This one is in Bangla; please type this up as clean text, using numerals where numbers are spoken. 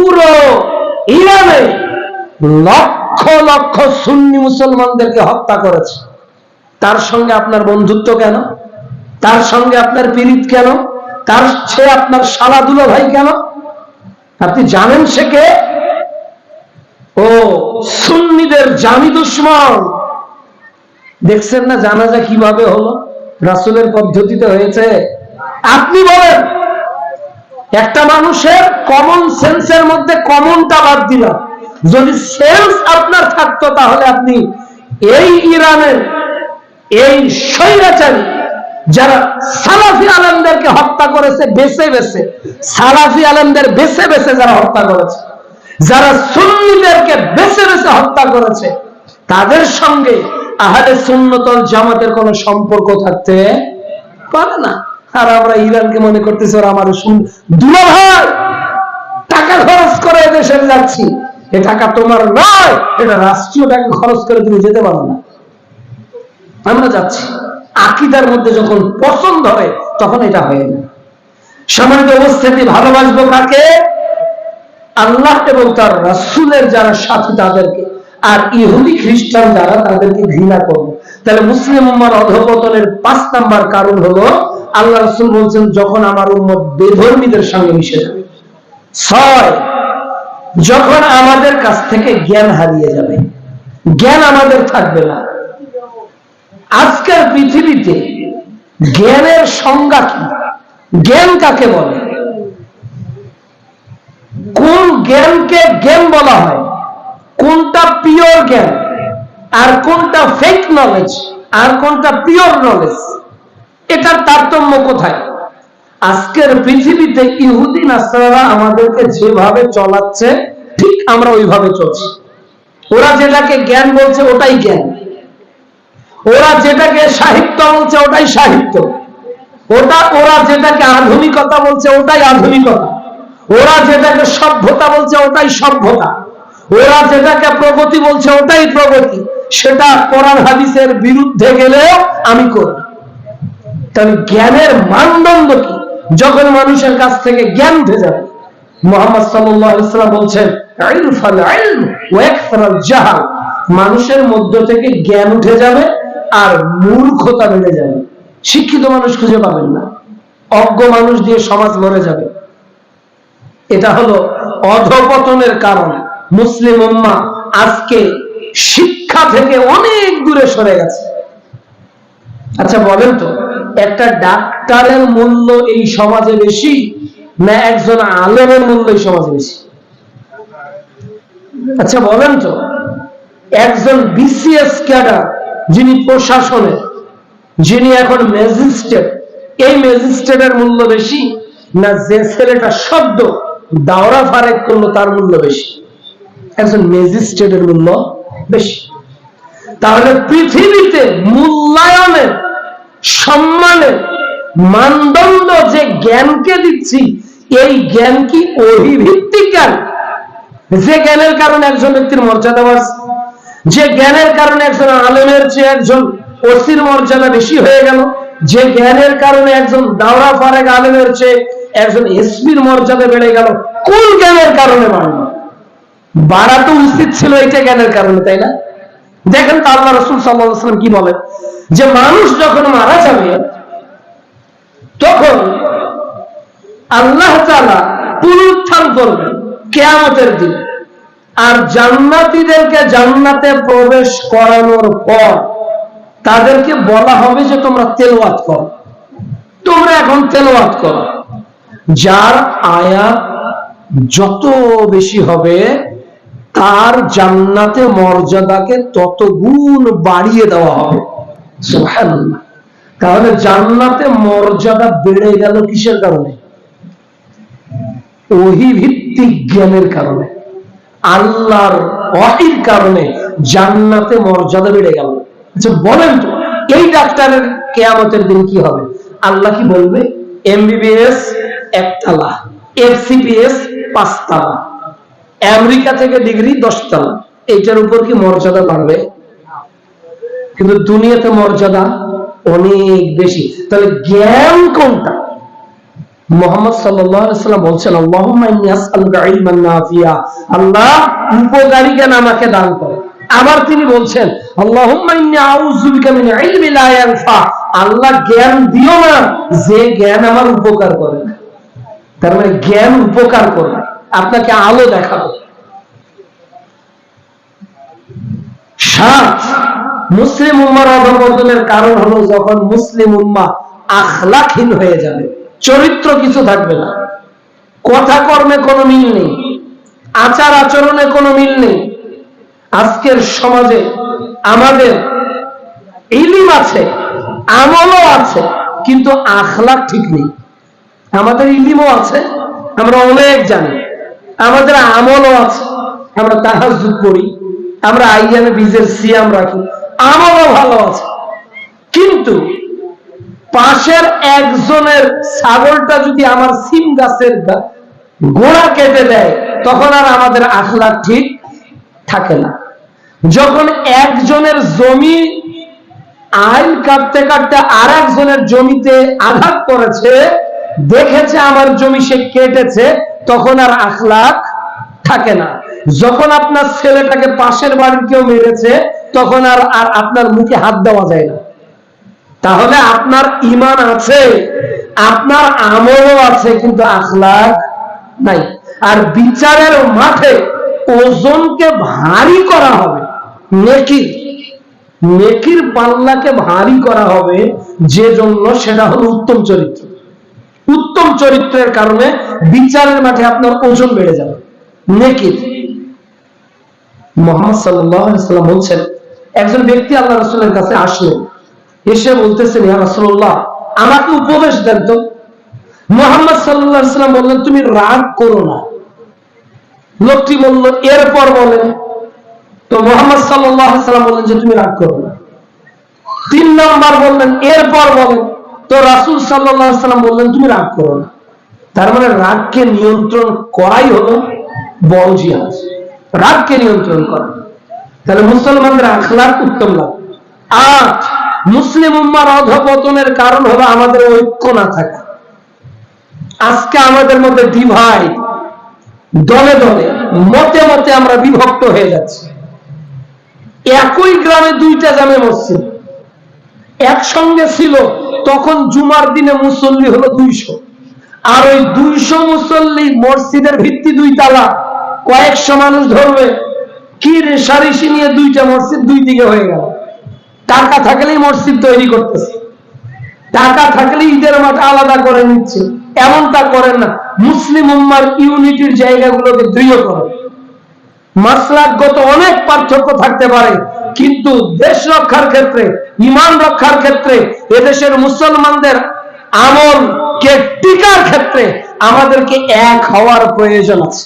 পুরো ইরানে লক্ষ লক্ষ সুন্নি মুসলমানদেরকে হত্যা করেছে। তার সঙ্গে আপনার বন্ধুত্ব কেন? তার সঙ্গে আপনার পীড়িত কেন? তার সে আপনার শালাদুলা ভাই কেন? আপনি জানেন সে কে? ও সুন্নিদের জানি দুশমন। দেখছেন না জানাজা কিভাবে হলো? রাসূলের পদ্ধতিতে হয়েছে। আপনি বলেন, একটা মানুষের কমন সেন্সের মধ্যে কমনটা বাদ দিলাম, যদি সেন্স আপনার থাকতো তাহলে আপনি এই ইরানের এই স্বৈরাচারী যারা সালাফি আলেমদেরকে হত্যা করেছে বেছে বেছে, সালাফি আলেমদের বেছে বেছে যারা হত্যা করেছে, যারা সুন্নিদেরকে বেছে বেছে হত্যা করেছে, তাদের সঙ্গে আহলে সুন্নাত ওয়াল জামাতের কোনো সম্পর্ক থাকতে পারে না। আর আমরা ইরানকে মনে করতেছি ওরা আমার দুলা ভাই, টাকা খরচ করে দেশে যাচ্ছি, এ টাকা তোমার নয়, এটা রাষ্ট্রীয় টাকা খরচ করে তুমি যেতে পারো না। আমরা যাচ্ছি, আকীদার মধ্যে যখন পছন্দ হয় তখন এটা হয় না। সম্মানিত উপস্থিতি, ভালোবাসবো কাকে? আল্লাহ এবং তার রাসূলের যারা সাথী তাদেরকে, আর ইহুদি খ্রিস্টান যারা তাদেরকে ঘৃণা করবো। তাহলে মুসলিম উম্মাহর অধঃপতনের 5 নাম্বার কারণ হলো আল্লাহ রাসূল বলছেন যখন আমার উম্মত বেধর্মীদের সঙ্গে মিশে যাবে। 6, যখন আমাদের কাছ থেকে জ্ঞান হারিয়ে যাবে, জ্ঞান আমাদের থাকবে না। আজকের পৃথিবীতে জ্ঞানের সংজ্ঞা কি? জ্ঞান কাকে বলে? কোন জ্ঞানকে জ্ঞান বলা হয়? কোনটা পিওর জ্ঞান আর কোনটা ফেক নলেজ আর কোনটা পিওর নলেজ? এটার তারতম্য কোথায়? আজকের পৃথিবীতে ইহুদি নাসারা আমাদেরকে যেভাবে চলাচ্ছে ঠিক আমরা ওইভাবে চলছি। ওরা যেটাকে জ্ঞান বলছে ওটাই জ্ঞান, ওরা যেটাকে সাহিত্য বলছে ওটাই সাহিত্য, ওরা যেটাকে আধুনিকতা বলছে ওটাই আধুনিকতা, ওরা যেটাকে সভ্যতা বলছে ওটাই সভ্যতা, ওরা যেটাকে প্রগতি বলছে ওটাই প্রগতি। সেটা কোরআন হাদিসের বিরুদ্ধে গেলেও আমি করি। তাহলে জ্ঞানের মানদণ্ড কি? যখন মানুষের কাছ থেকে জ্ঞান উঠে যাবে। মুহাম্মদ সাল্লাল্লাহু আলাইহি ওয়াসাল্লাম বলছেন ইলফাল ইলম ওয়া ইকফারাল জাহাল, মানুষের মধ্য থেকে জ্ঞান উঠে যাবে আর মূর্খতা বেড়ে যাবে। শিক্ষিত মানুষ খুঁজে পাবেন না, অজ্ঞ মানুষ দিয়ে সমাজ ভরে যাবে। এটা হলো অধঃপতনের কারণ। মুসলিম উম্মাহ আজকে শিক্ষা থেকে অনেক দূরে সরে গেছে। আচ্ছা বলেন তো, একটা ডাক্তারের মূল্য এই সমাজে বেশি না একজন আলেমের মূল্য এই সমাজে বেশি? আচ্ছা বলেন তো, একজন বিসিএস ক্যাডার যিনি প্রশাসনের, যিনি এখন ম্যাজিস্ট্রেট, এই ম্যাজিস্ট্রেটের মূল্য বেশি না যে ছেলেটা শব্দ দাওরা ফারেক করলো তার মূল্য বেশি? একজন ম্যাজিস্ট্রেটের মূল্য বেশি। তাহলে পৃথিবীতে মূল্যায়নের, সম্মানের মানদণ্ড যে জ্ঞানকে দিচ্ছি, এই জ্ঞান কি ওহী ভিত্তিক জ্ঞান? যে জ্ঞানের কারণে একজন ব্যক্তির মর্যাদা বাড়ছে, যে জ্ঞানের কারণে একজন আলেমের চেয়ে একজন ওসির মর্যাদা বেশি হয়ে গেল, যে জ্ঞানের কারণে একজন দাওরা ফারেক আলেমের চেয়ে একজন এসপির মর্যাদা বেড়ে গেল, কোন জ্ঞানের কারণে বাড়ল? বাড়া তো উচিত ছিল এটা জ্ঞানের কারণে, তাই না? দেখেন তো আল্লাহ রাসূল সাল্লাল্লাহু আলাইহি ওয়াসাল্লাম কি বলেন, যে মানুষ যখন মারা যাবে তখন আল্লাহ তাআলা পুনরুত্থান করবেন কিয়ামতের দিন, আর জান্নাতীদেরকে জান্নাতে প্রবেশ করানোর পর তাদেরকে বলা হবে যে তোমরা তেলাওয়াত করো, তোমরা এখন তেলাওয়াত করো। যার আয়াত যত বেশি হবে তার জান্নাতে মর্যাদাকে তত গুণ বাড়িয়ে দেওয়া হবে। সুবহানাল্লাহ। তাহলে জান্নাতে মর্যাদা বেড়ে গেল কিসের কারণে? ওহী ভিত্তিক জ্ঞানের কারণে, আল্লাহর ওহীর কারণে জান্নাতে মর্যাদা বেড়ে গেল। আচ্ছা বলেন তো, এই ডাক্তারের কিয়ামতের দিন কি হবে? আল্লাহ কি বলবে? এমবিবিএস 1 তলা, এফসিপিএস 5 তলা, আমেরিকা থেকে ডিগ্রি 10 তলা, এইটার উপর কি মর্যাদা বাড়বে? কিন্তু দুনিয়াতে মর্যাদা অনেক বেশি। তাহলে জ্ঞান কোনটা? মুহাম্মদ সাল্লাল্লাহু আলাইহি ওয়াসাল্লাম বলছেন, আল্লাহুম্মা ইন্নী আসআলুকা ইলমান নাফিয়া, আল্লাহ উপকারী জ্ঞান আমাকে দান করো। আবার তিনি বলছেন, আল্লাহুম্মা ইন্নী আউযু বিকা মিন ইলমি লা ইয়ানফা, আল্লাহ জ্ঞান দিও না যে জ্ঞান আমার উপকার করে না। তার মানে জ্ঞান উপকার করে, আপনাকে আলো দেখাবে। 7, মুসলিম উম্মার অধঃপতনের কারণ হলো যখন মুসলিম উম্মাহ আখলাকহীন হয়ে যাবে, চরিত্র কিছু থাকবে না, কথা কর্মে কোনো মিল নেই, আচার আচরণে কোনো মিল নেই। আজকের সমাজে আমাদের ইলম আছে, আমলও আছে, কিন্তু আখলাক ঠিক নেই। আমাদের ইলমও আছে, আমরা অনেক জানি, আমাদের আমলও আছে, আমরা তাহাজ্জুদ করি, আমরা আইয়ামে বীজের সিয়াম রাখি, আমলও ভালো আছে, কিন্তু পাশের একজনের ছাগলটা যদি আমার সিম গাছের গোড়া কেটে দেয়, তখন আর আমাদের আখলাক ঠিক থাকে না। যখন একজনের জমি আইল কাটতে কাটতে আর একজনের জমিতে আঘাত করেছে, দেখেছে আমার জমি সে কেটেছে, তখন আর আখলাক থাকে না। যখন আপনার ছেলেটাকে পাশের বাড়ির কেউ মেরেছে, তখন আর আপনার মুখে হাত দেওয়া যায় না। তাহলে আপনার ঈমান আছে, আপনার আমলও আছে, কিন্তু আখলাক নাই। আর বিচারের মাঠে ওজনকে ভারী করা হবে, নেকির পাল্লাকে ভারী করা হবে, যে জন্য সেটা হলো উত্তম চরিত্র। উত্তম চরিত্রের কারণে বিচারের মাঠে আপনার ওজন বেড়ে যাবে নেকির। মুহাম্মদ সাল্লাল্লাহু আলাইহি ওয়াসাল্লাম বলছেন, একজন ব্যক্তি আল্লাহ রাসূলের কাছে আসলেন, এসে বলতেছেন, ইয়া রাসূলুল্লাহ, আমাকে উপদেশ দেন তো। মুহাম্মদ সাল্লাল্লাহু আলাইহি ওয়াসাল্লাম বললেন, তুমি রাগ করো না। লোকটি বলল, এরপর বলেন। তো মুহাম্মদ সাল্লাল্লাহু আলাইহি ওয়াসাল্লাম বললেন যে তুমি রাগ করো না। 3 নাম্বার বললেন, এরপর বলেন। তো রাসূল সাল্লাল্লাহু আলাইহি ওয়াসাল্লাম বললেন, তুমি রাগ করো না। তার মানে রাগকে নিয়ন্ত্রণ করাই হলো বড় জিহাদ, রাগকে নিয়ন্ত্রণ করা। তাহলে মুসলমানদের আখলাক উত্তম লাগবে। 8, মুসলিম উম্মার অধঃপতনের কারণ হলো আমাদের ঐক্য না থাকা। আজকে আমাদের মধ্যে ডিভাইড, দলে দলে, মতে মতে আমরা বিভক্ত হয়ে যাচ্ছি। একই গ্রামে 2টা জামে মসজিদ একসঙ্গে ছিল, তখন জুমার দিনে মুসল্লি হলো 200, আর ওই 200 মুসল্লি মসজিদের ভিত্তি 2 তালা, কয়েকশো মানুষ ধরবে, কি রেশারেশি নিয়ে 2টা মসজিদ 2 দিকে হয়ে গেল। টাকা থাকলেই মসজিদ তৈরি করতেছে, টাকা থাকলে ঈদের মাঠ আলাদা করে নিচ্ছে। এমনটা করেন না, মুসলিম উম্মার ইউনিটির জায়গাগুলোকে দৃঢ় করেন। মাসলাকগত অনেক পার্থক্য থাকতে পারে, কিন্তু দেশ রক্ষার ক্ষেত্রে, ঈমান রক্ষার ক্ষেত্রে, এদেশের মুসলমানদের আমল কে টিকার ক্ষেত্রে আমাদেরকে এক হওয়ার প্রয়োজন আছে।